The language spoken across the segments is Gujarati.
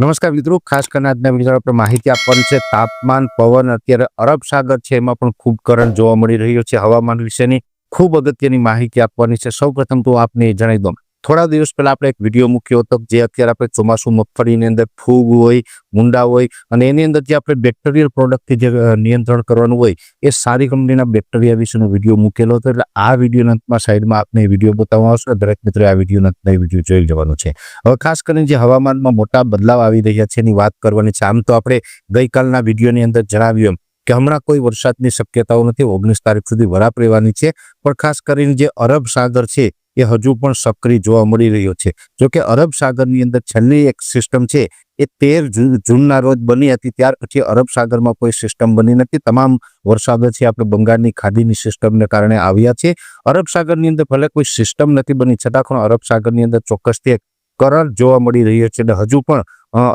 નમસ્કાર મિત્રો, ખાસ કરીને આજના વિડીયો પર માહિતી આપવાની છે તાપમાન, પવન. અત્યારે અરબ સાગર છે એમાં પણ ખૂબ કરંટ જોવા મળી રહ્યો છે. હવામાન વિશેની ખૂબ અગત્યની માહિતી આપવાની છે. સૌપ્રથમ તો આપને જણાવી દઉં, થોડા દિવસ પહેલા આપણે એક વિડીયો મૂક્યો હતો જે અત્યારે આપણે ચોમાસું મગફળીની અંદર ફૂગ હોય, મુંડા હોય અને એની અંદર જે આપણે બેક્ટેરિયલ પ્રોડક્ટથી જે નિયંત્રણ કરવાનું હોય એ સારી કંપનીના બેક્ટેરિયા વિશેનો વિડીયો મૂકેલો હતો. એટલે આ વિડીયોના અંતમાં સાઈડમાં આપને વિડીયો બતાવવામાં આવશે. દરેક મિત્રો આ વિડીયોના અંતમાં વિડીયો જોઈ જવાનું છે. હવે ખાસ કરીને જે હવામાનમાં મોટા બદલાવ આવી રહ્યા છે એની વાત કરવાની છે. આમ તો આપણે ગઈકાલના વિડીયોની અંદર જણાવ્યું એમ કે હમણાં કોઈ વરસાદની શક્યતાઓ નથી. 19 તારીખ સુધી વરાપ રહેવાની છે. પણ ખાસ કરીને જે અરબ સાગર છે એ હજુ પણ સક્રિય જોવા મળી રહ્યો છે. જોકે અરબ સાગરની અંદર છેલ્લી એક સિસ્ટમ છે એ 13 જૂનના રોજ બની હતી. ત્યાર પછી અરબ સાગરમાં કોઈ સિસ્ટમ બની નથી. તમામ વરસાદો છે આપણે બંગાળની ખાડીની સિસ્ટમને કારણે આવ્યા છે. અરબ સાગરની અંદર ભલે કોઈ સિસ્ટમ નથી બની છતાં પણ અરબ સાગરની અંદર ચોક્કસથી કરંટ જોવા મળી રહ્યો છે. એટલે હજુ પણ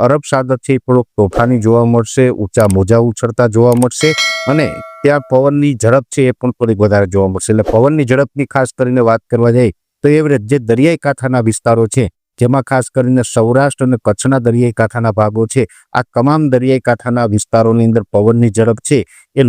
અરબ સાગર છે એ થોડોક તોફાની જોવા મળશે, ઊંચા મોજા ઉછળતા જોવા મળશે અને ત્યાં પવનની ઝડપ છે એ પણ થોડીક વધારે જોવા મળશે. એટલે પવનની ઝડપની ખાસ કરીને વાત કરવા જાય તો એવરેજ જે દરિયાઈ કાંઠાના વિસ્તારો છે જેમાં ખાસ કરીને સૌરાષ્ટ્ર અને કચ્છના દરિયાઈ કાંઠાના ભાગો છે, આ તમામ દરિયાઈ કાંઠાના વિસ્તારોની અંદર પવનની ઝડપ છે એ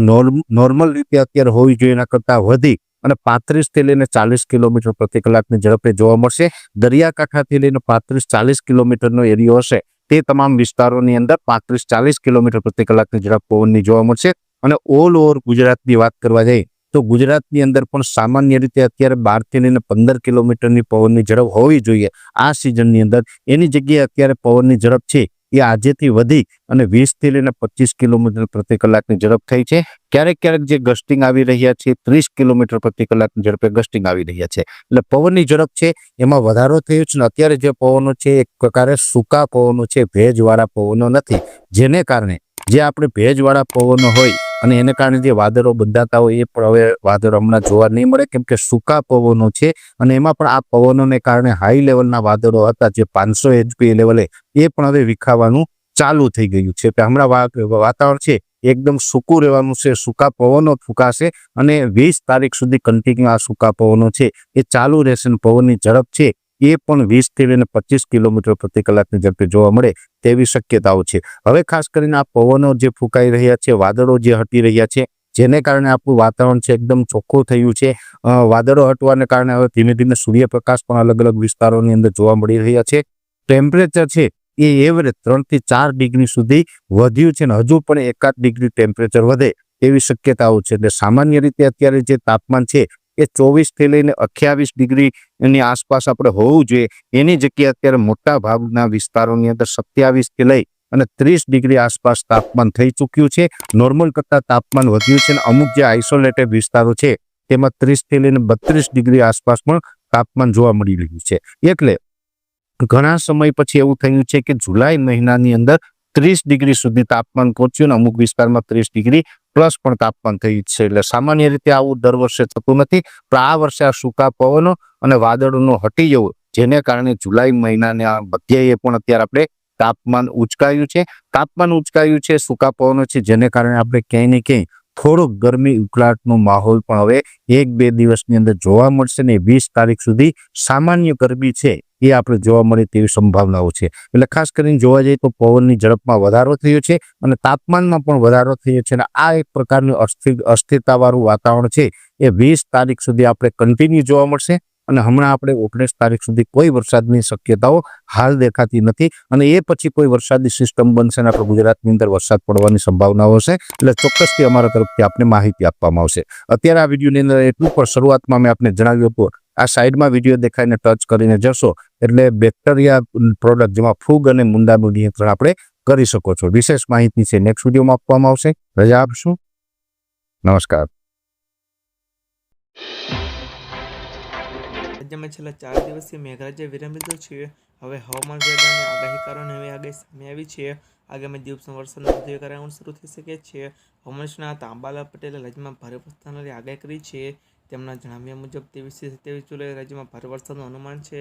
નોર્મલ રીતે અત્યારે હોવી જોઈએ એના કરતાં વધી અને 35 થી લઈને 40 કિલોમીટર પ્રતિ કલાકની ઝડપે જોવા મળશે. દરિયાકાંઠાથી લઈને 35-40 કિલોમીટરનો એરિયો હશે તે તમામ વિસ્તારોની અંદર 35-40 કિલોમીટર પ્રતિ કલાકની ઝડપ પવનની જોવા મળશે. અને ઓલ ઓવર ગુજરાતની વાત કરવા જઈએ તો ગુજરાતની અંદર પણ સામાન્ય રીતે અત્યારે 12 થી લઈને 15 કિલોમીટરની પવનની ઝડપ હોવી જોઈએ આ સિઝનની અંદર. એની જગ્યાએ અત્યારે પવનની ઝડપ છે એ આજેથી વધી અને 20 થી લઈને 25 કિલોમીટર પ્રતિ કલાકની ઝડપ થઈ છે. ક્યારેક ક્યારેક જે ગસ્ટિંગ આવી રહ્યા છે 30 કિલોમીટર પ્રતિ કલાકની ઝડપે ગસ્ટિંગ આવી રહ્યા છે. એટલે પવનની ઝડપ છે એમાં વધારો થયો છે. અત્યારે જે પવનો છે એક પ્રકારે સૂકા પવનો છે, ભેજવાળા પવનો નથી. જેને કારણે જે આપણે ભેજવાળા પવનો હોય અને એને કારણે જે વાદળો બંધાતા હોય એ પણ હવે વાદળો હમણાં જોવા નહીં મળે, કેમ કે સૂકા પવનો છે. અને એમાં પણ આ પવનોને કારણે હાઈ લેવલના વાદળો હતા જે 500 HP લેવલે એ પણ હવે વિખાવાનું ચાલુ થઈ ગયું છે. હમણાં વાતાવરણ છે એકદમ સૂકું રહેવાનું છે, સૂકા પવનો ફૂંકાશે અને 20 તારીખ સુધી કન્ટિન્યુ આ સૂકા પવનો છે એ ચાલુ રહેશે. પવનની ઝડપ છે એ પણ 20 થી લઈને 25 કિલોમીટર પ્રતિ કલાકની ઝડપે જોવા મળે તેવી શક્યતાઓ છે. હવે ખાસ કરીને આ પવનો જે ફૂંકાઈ રહ્યા છે, વાદળો જે હટી રહ્યા છે, જેને કારણે આપણું વાતાવરણ છે એકદમ ચોખ્ખું થયું છે. વાદળો હટવાને કારણે હવે ધીમે ધીમે સૂર્યપ્રકાશ પણ અલગ અલગ વિસ્તારોની અંદર જોવા મળી રહ્યા છે. ટેમ્પરેચર છે એ એવરેજ 3 થી 4 ડિગ્રી સુધી વધ્યું છે અને હજુ પણ 1-8 ડિગ્રી ટેમ્પરેચર વધે એવી શક્યતાઓ છે. એટલે સામાન્ય રીતે અત્યારે જે તાપમાન છે એ 24 થી લઈને 28 ડિગ્રીની આસપાસ આપણે હોવું જોઈએ. એની જગ્યાએ અત્યારે મોટા ભાગના વિસ્તારોની અંદર 27 થી લઈ અને 30 ડિગ્રી આસપાસ તાપમાન થઈ ચૂક્યું છે. નોર્મલ કરતાં તાપમાન વધ્યું છે અને અમુક જે આઇસોલેટેડ વિસ્તારો છે તેમાં 30 થી લઈને 32 ડિગ્રી આસપાસ પણ તાપમાન જોવા મળી રહ્યું છે. એટલે ઘણા સમય પછી એવું થયું છે કે જુલાઈ મહિનાની અંદર 30 ડિગ્રી સુધી તાપમાન પહોંચ્યું અને અમુક વિસ્તારમાં 30 ડિગ્રી પ્લસ પણ તાપમાન થયું છે. એટલે સામાન્ય રીતે આવું દર વર્ષે થતું નથી. પણ આ વર્ષે આ સૂકા પવનો અને વાદળોનો હટી જવું જેને કારણે જુલાઈ મહિનાના મધ્યએ પણ અત્યારે આપણે તાપમાન ઉચકાયું છે. સૂકા પવનો છે જેને કારણે આપણે ક્યાંય ને ક્યાંય થોડોક ગરમી ઉકળાટનો માહોલ પણ હવે 1-2 દિવસની અંદર જોવા મળશે ને 20 તારીખ સુધી સામાન્ય ગરમી છે એ આપણે જોવા મળે તેવી સંભાવનાઓ છે. એટલે ખાસ કરીને જોવા જઈએ તો પવનની ઝડપમાં વધારો થયો છે અને તાપમાનમાં પણ વધારો થયો છે. અને આ એક પ્રકારનું અસ્થિરતાવાળું વાતાવરણ છે એ 20 તારીખ સુધી આપણે કન્ટિન્યુ જોવા મળશે. અને હમણાં આપણે 19 તારીખ સુધી કોઈ વરસાદની શક્યતાઓ હાલ દેખાતી નથી. અને એ પછી કોઈ વરસાદી સિસ્ટમ બનશે અને આપણે ગુજરાતની અંદર વરસાદ પડવાની સંભાવનાઓ હશે. એટલે ચોક્કસથી અમારા તરફથી આપને માહિતી આપવામાં આવશે. અત્યારે આ વિડીયોની અંદર એટલું પણ શરૂઆતમાં મેં આપને જણાવ્યું હતું, આ સાઈડમાં વિડીયો દેખાઈને ટચ કરીને જશો એટલે બેક્ટેરિયા પ્રોડક્ટ જેમાં ફૂગ અને મુંડાનું નિયંત્રણ આપણે કરી શકો છો. વિશેષ માહિતી છે નેક્સ્ટ વિડીયોમાં આપવામાં આવશે. રજા આપશું. નમસ્કાર. રાજ્યમાં છેલ્લા 4 દિવસથી મેઘરાજાએ વિરામ લીધો છે. હવે હવામાન વિભાગની આગાહીકારોની નવી આગાહી સામે આવી છે. આગામી દિવસોમાં વરસાદનું વધુ કારણ શરૂ થઈ શકે છે. હવામાન નિષ્ણાત અંબાલાલ પટેલે રાજ્યમાં ભારે વરસાદની આગાહી કરી છે. તેમના જણાવ્યા મુજબ 23 થી 27 જુલાઈ રાજ્યમાં ભારે વરસાદનું અનુમાન છે.